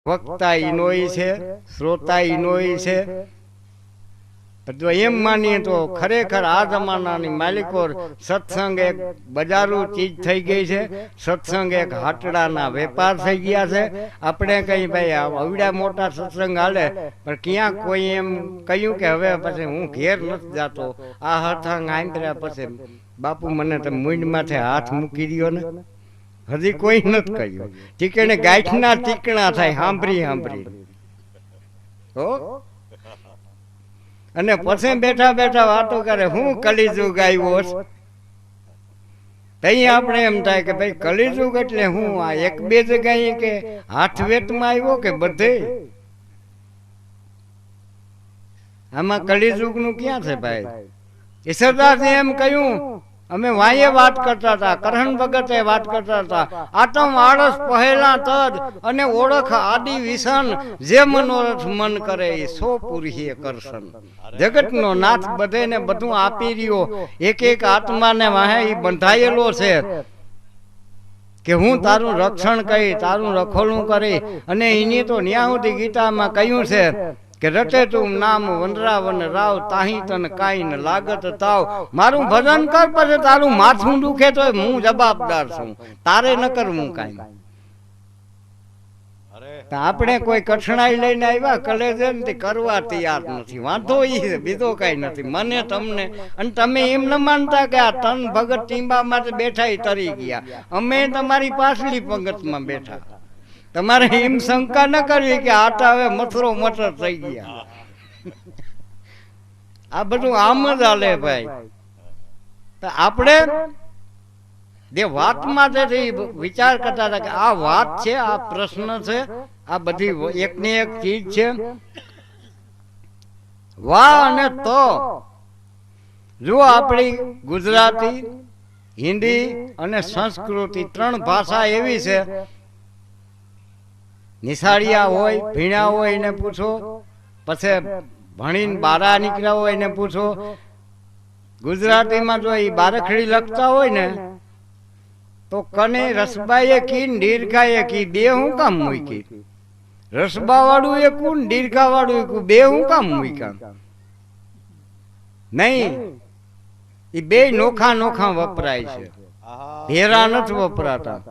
વક્તા ઈનોય છે, શ્રોતા ઈનોય છે. જો એમ માનીએ તો ખરેખર આ જમાનાની માલિકો સત્સંગ એક બજારું ચીજ થઈ ગઈ છે. સત્સંગ એક હાટડાના વેપાર થઈ ગયા છે. આપણે કઈ ભાઈ અવડા મોટા સત્સંગ હાલે પણ ક્યાં કોઈ એમ કહ્યું કે હવે પછી હું ઘેર નથી જાતો, આ હથાંગ આંતર્યા પછી બાપુ મને તમે મૂંડ માથે હાથ મૂકી દો ને, હજી કોઈ નથી કહ્યું. ટીકણે ગાંઠના ટીકણા થાય સાંભળી સાંભળી હો. અને પછી બેઠા બેઠા વાતો કરે હું કલીજુગ આવ્યો. તઈ આપણે એમ થાય કે ભાઈ કલીજુગ એટલે હું આ એક બે જગ્યાએ કે હાથ વેતમાં આવ્યો કે બધે? આમાં કલીજુગ નું ક્યાં છે ભાઈ? ઈશ્વરદાસજી એમ કહ્યું, અમે વાંયે વાત કરતા હતા, કરહન ભગતે વાત કરતા હતા, આતમ આળસ પહેલા તજ અને ઓળખ આદિ વિસન, જે મનોરથ મન કરે એ સો પુરીએ કરશન. જગતનો નાથ બધે ને બધું આપી રહ્યો, એક એક આત્માને વાહે એ બંધાયેલો છે કે હું તારું રક્ષણ કરી, તારું રખોલું કરી. અને એની તો ન્યા સુધી ગીતામાં કહ્યું છે કે રટે તું નામ વનરાવન રાવ, તાહી તન કાઈ ન લાગત તાવ. મારું ભજન કર, પછી તારું માથું દુખે તો હું જવાબદાર છું, તારે ન કરવું કાંઈ. આપણે કોઈ કઠણાઈ લઈને આવ્યા કલેજે ને કરવા તૈયાર નથી, વાંધો એ બીજો કઈ નથી મને તમને. અને તમે એમ ન માનતા કે આ તન ભગત ટીંબા માટે બેઠા તરી ગયા, અમે તમારી પાછલી પંગતમાં બેઠા. તમારે એમ શંકા ન કરવી કે આટા હવે મથરો મટર થઈ ગયા. આ બધું આમ જ હાલે ભાઈ. આપણે જે વાતમાં જે વિચાર કરતા હતા કે આ વાત છે, આ પ્રશ્ન છે, આ બધી એકની એક ચીજ છે. વાહ અને તો જો આપણી ગુજરાતી, હિન્દી અને સંસ્કૃતિ ત્રણ ભાષા એવી છે. નિશાળિયા હોય, ભીણા હોય એને પૂછો, પછી ભણીને બારા નીકળ્યા હોય એને પૂછો. ગુજરાતીમાં જો એ બારખડી લખતા હોય ને તો કને રસબાએ કી દીર્ઘાએ કી બે હું કામ મૂકી? રસબા વાળું એ કું, દીર્ઘા વાળું એ બે હું કામ મૂક્યા? નહીં, એ બે નોખા નોખા વપરાય છે, ભેરા નથી વપરાતા.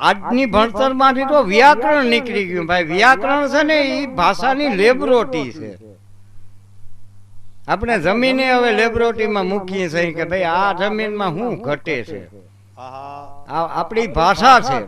આજની ભણતર માંથી તો વ્યાકરણ નીકળી ગયું ભાઈ. વ્યાકરણ છે ને એ ભાષાની લેબરોટી છે. આપણે જમીને હવે લેબરોટીમાં મૂકીએ છીએ કે ભાઈ આ જમીનમાં શું ઘટે છે. આપણી ભાષા છે.